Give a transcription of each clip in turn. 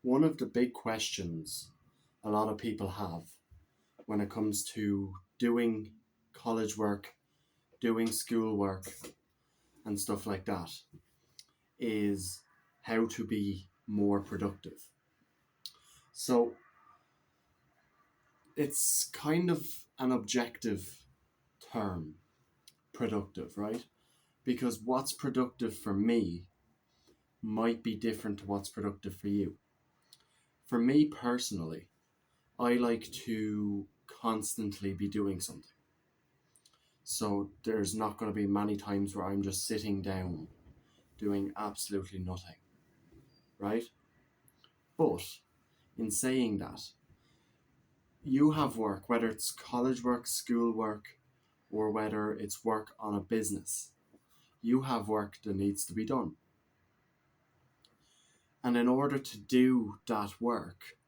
One of the big questions a lot of people have when it comes to doing college work, doing school work, and stuff like that is how to be more productive. So it's kind of an objective term, productive, right? Because what's productive for me might be different to what's productive for you. For me personally, I like to constantly be doing something. So there's not going to be many times where I'm just sitting down doing absolutely nothing, right? But in saying that, you have work, whether it's college work, school work, or whether it's work on a business, you have work that needs to be done. And in order to do that work,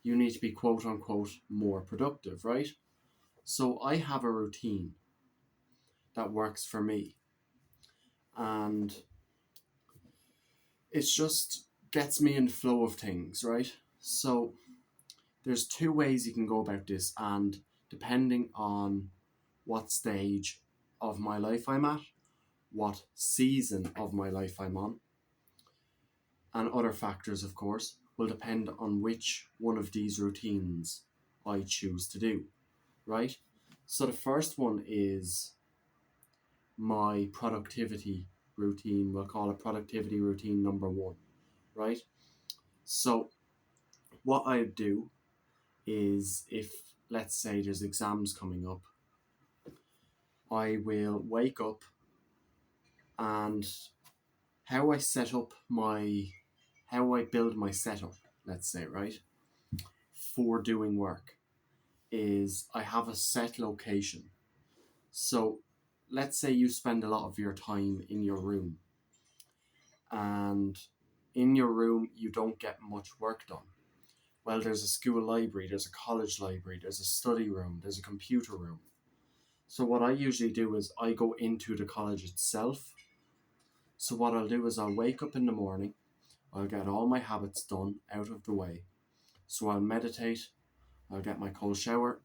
you need to be quote unquote more productive, right? So I have a routine that works for me. And it's just gets me in flow of things, right? So there's two ways you can go about this, and depending on what stage of my life I'm at, what season of my life I'm on, and other factors, of course, will depend on which one of these routines I choose to do, right? So the first one is my productivity routine. We'll call it productivity routine number one, right? So what I do is, if let's say there's exams coming up, I will wake up, and how I set up my how I build my setup, let's say, right, for doing work is I have a set location. So let's say you spend a lot of your time in your room, and in your room you don't get much work done. Well, there's a school library, there's a college library, there's a study room, there's a computer room. So what I usually do is I go into the college itself. So what I'll do is I'll wake up in the morning, I'll get all my habits done out of the way. So I'll meditate, I'll get my cold shower,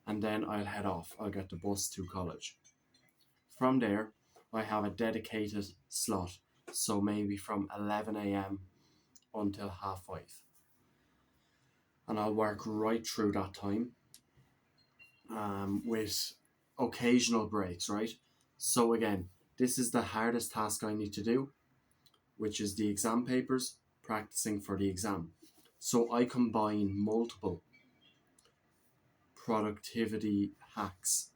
and then I'll head off. I'll get the bus to college. From there, I have a dedicated slot. So maybe from 11 a.m. until 5:30. And I'll work right through that time with occasional breaks, right? So again, this is the hardest task I need to do, which is the exam papers, practicing for the exam. So I combine multiple productivity hacks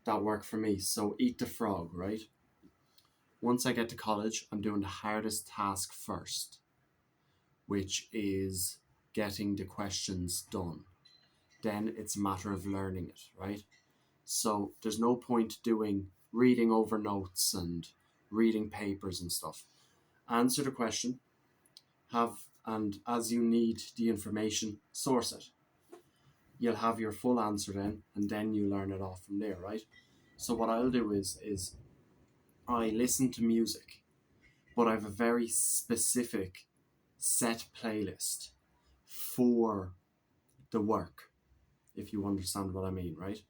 that work for me. So eat the frog, right? Once I get to college, I'm doing the hardest task first, which is getting the questions done. Then it's a matter of learning it, right? So there's no point doing reading over notes and reading papers and stuff. Answer the question, and as you need the information, source it. You'll have your full answer then, and then you learn it off from there, right? So what I'll do is I listen to music, but I have a very specific set playlist for the work, if you understand what I mean, right?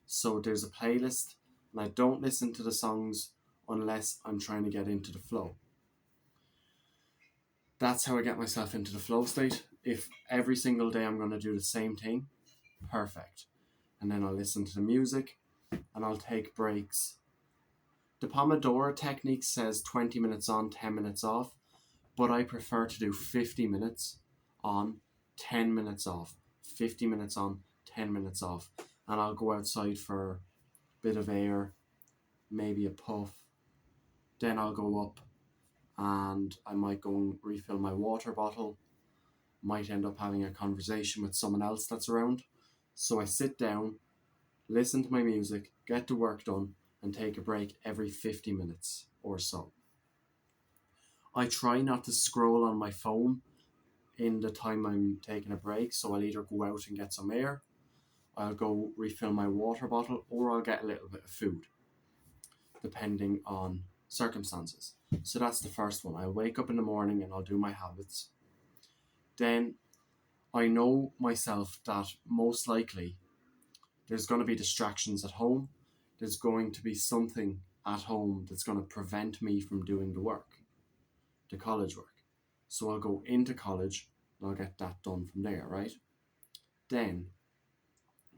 So there's a playlist, and I don't listen to the songs unless I'm trying to get into the flow. That's how I get myself into the flow state. If every single day I'm going to do the same thing, perfect. And then I'll listen to the music, and I'll take breaks. The Pomodoro technique says 20 minutes on, 10 minutes off, but I prefer to do 50 minutes on, 10 minutes off. 50 minutes on, 10 minutes off. And I'll go outside for a bit of air, maybe a puff. Then I'll go up, and I might go and refill my water bottle. Might end up having a conversation with someone else that's around. So I sit down, listen to my music, get the work done, and take a break every 50 minutes or so. I try not to scroll on my phone in the time I'm taking a break, so I'll either go out and get some air, I'll go refill my water bottle, or I'll get a little bit of food, depending on circumstances. So that's the first one. I'll wake up in the morning and I'll do my habits. Then I know myself that most likely there's going to be distractions at home. There's going to be something at home that's going to prevent me from doing the college work. So I'll go into college and I'll get that done from there, right? Then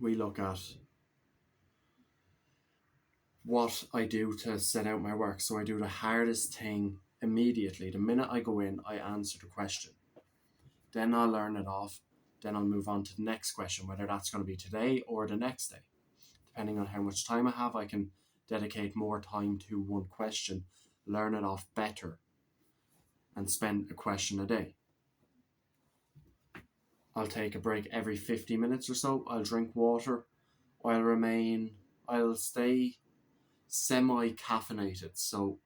we look at what I do to set out my work. So I do the hardest thing immediately. The minute I go in, I answer the question. Then I'll learn it off. Then I'll move on to the next question, whether that's going to be today or the next day. Depending on how much time I have, I can dedicate more time to one question, learn it off better, and spend a question a day. I'll take a break every 50 minutes or so. I'll drink water. I'll stay semi-caffeinated. So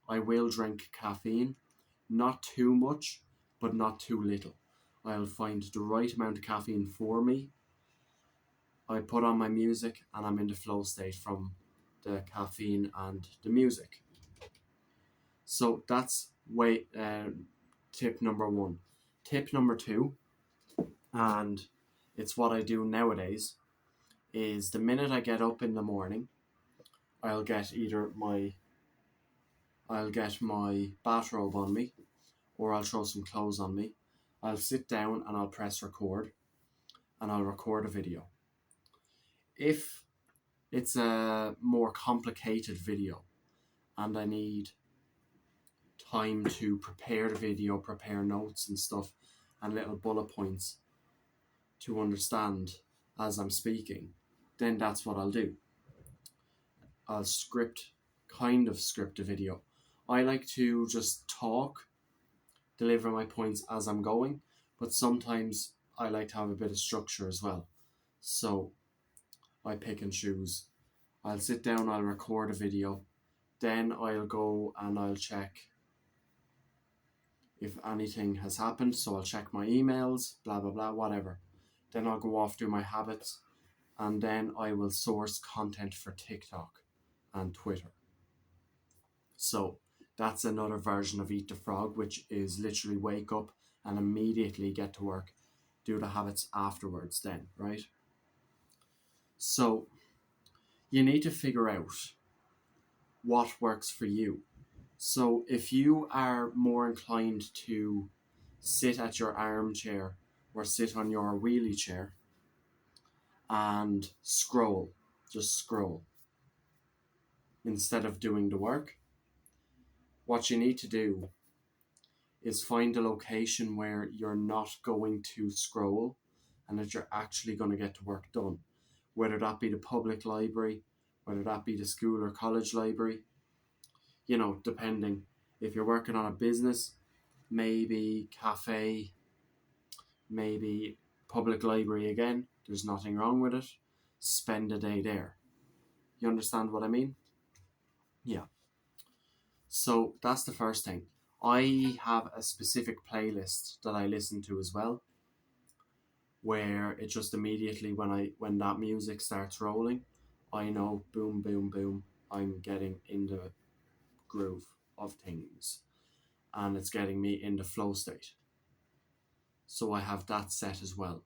I will drink caffeine, not too much, but not too little. I'll find the right amount of caffeine for me. I put on my music and I'm in the flow state from the caffeine and the music. So that's tip number 1. Tip number 2, and it's what I do nowadays, is the minute I get up in the morning, I'll get my bathrobe on me, or I'll throw some clothes on me. I'll sit down and I'll press record, and I'll record a video. If it's a more complicated video and I need time to prepare the video, prepare notes and stuff, and little bullet points to understand as I'm speaking, then that's what I'll do. I'll script a video. I like to just talk, deliver my points as I'm going, but sometimes I like to have a bit of structure as well. So I pick and choose. I'll sit down, I'll record a video, then I'll go and I'll check if anything has happened. So I'll check my emails, blah, blah, blah, whatever. Then I'll go off, do my habits, and then I will source content for TikTok and Twitter. So that's another version of Eat the Frog, which is literally wake up and immediately get to work, do the habits afterwards then, right? So you need to figure out what works for you. So if you are more inclined to sit at your armchair or sit on your wheelie chair and just scroll, instead of doing the work, what you need to do is find a location where you're not going to scroll and that you're actually going to get the work done. Whether that be the public library, whether that be the school or college library, depending. If you're working on a business, maybe cafe, maybe public library again, there's nothing wrong with it. Spend a day there. You understand what I mean? Yeah. So that's the first thing. I have a specific playlist that I listen to as well, where it just immediately when that music starts rolling, I know, boom, boom, boom, I'm getting in the groove of things, and it's getting me in the flow state. So I have that set as well.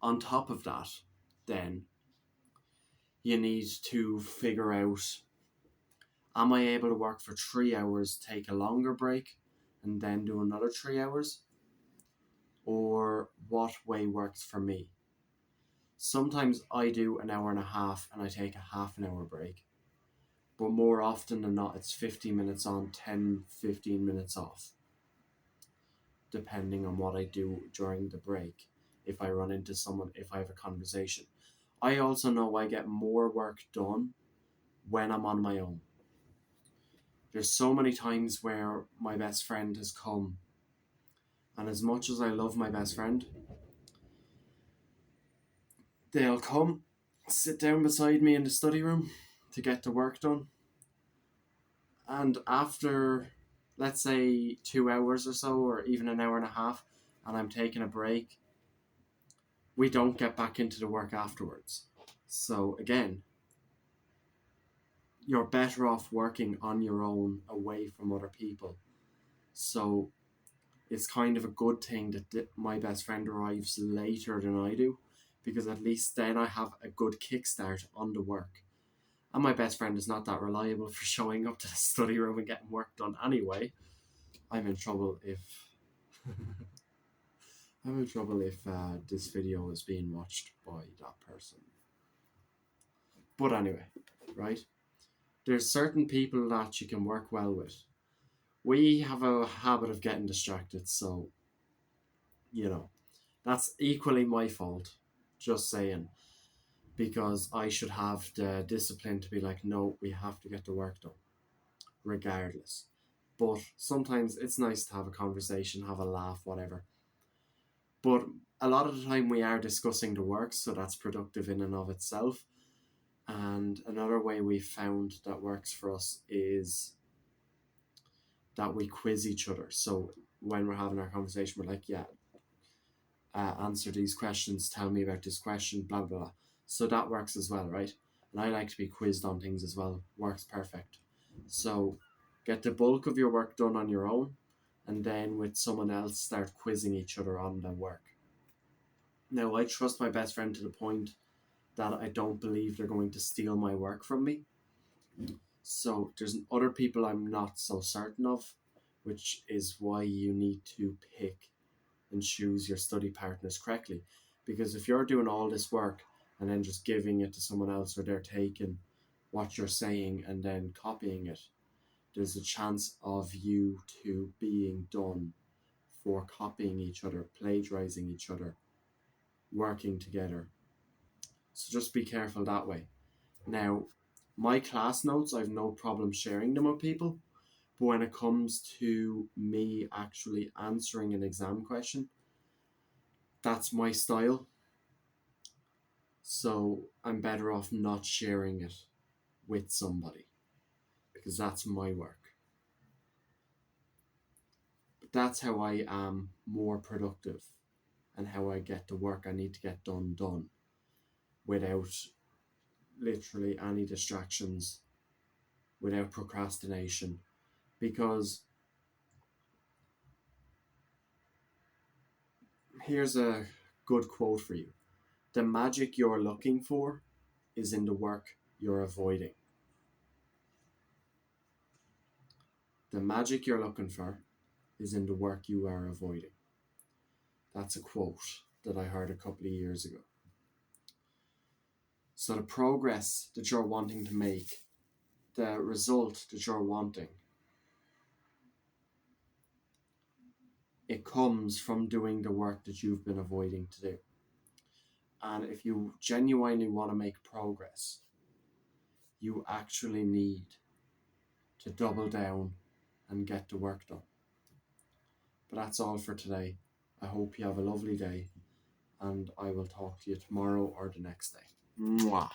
On top of that, then you need to figure out, am I able to work for 3 hours, take a longer break, and then do another 3 hours? Or what way works for me? Sometimes I do an hour and a half and I take a half an hour break. But more often than not, it's 15 minutes on, 10-15 minutes off, depending on what I do during the break. If I run into someone, if I have a conversation. I also know I get more work done when I'm on my own. There's so many times where my best friend has come, and as much as I love my best friend, they'll come, sit down beside me in the study room to get the work done. And after, let's say, 2 hours or so, or even an hour and a half, and I'm taking a break, we don't get back into the work afterwards. So again, you're better off working on your own away from other people. So it's kind of a good thing that my best friend arrives later than I do, because at least then I have a good kickstart on the work. And my best friend is not that reliable for showing up to the study room and getting work done anyway. I'm in trouble if this video is being watched by that person. But anyway, right? There's certain people that you can work well with. We have a habit of getting distracted, so that's equally my fault. Just saying, because I should have the discipline to be like, no, we have to get the work done, regardless. But sometimes it's nice to have a conversation, have a laugh, whatever. But a lot of the time we are discussing the work, so that's productive in and of itself. And another way we found that works for us is that we quiz each other. So when we're having our conversation, we're like, yeah, answer these questions, tell me about this question, blah, blah, blah. So that works as well, right? And I like to be quizzed on things as well. Works perfect. So get the bulk of your work done on your own, and then with someone else start quizzing each other on the work. Now, I trust my best friend to the point that I don't believe they're going to steal my work from me. So there's other people I'm not so certain of, which is why you need to pick and choose your study partners correctly. Because if you're doing all this work and then just giving it to someone else, or they're taking what you're saying and then copying it, there's a chance of you two being done for copying each other, plagiarizing each other, working together. So just be careful that way. Now, my class notes, I've no problem sharing them with people, but when it comes to me actually answering an exam question, that's my style. So I'm better off not sharing it with somebody, because that's my work. But that's how I am more productive, and how I get the work I need to get done without literally any distractions, without procrastination. Because here's a good quote for you: the magic you're looking for is in the work you're avoiding. The magic you're looking for is in the work you are avoiding. That's a quote that I heard a couple of years ago. So the progress that you're wanting to make, the result that you're wanting, it comes from doing the work that you've been avoiding to do. And if you genuinely want to make progress, you actually need to double down and get the work done. But that's all for today. I hope you have a lovely day, and I will talk to you tomorrow or the next day. Mwah.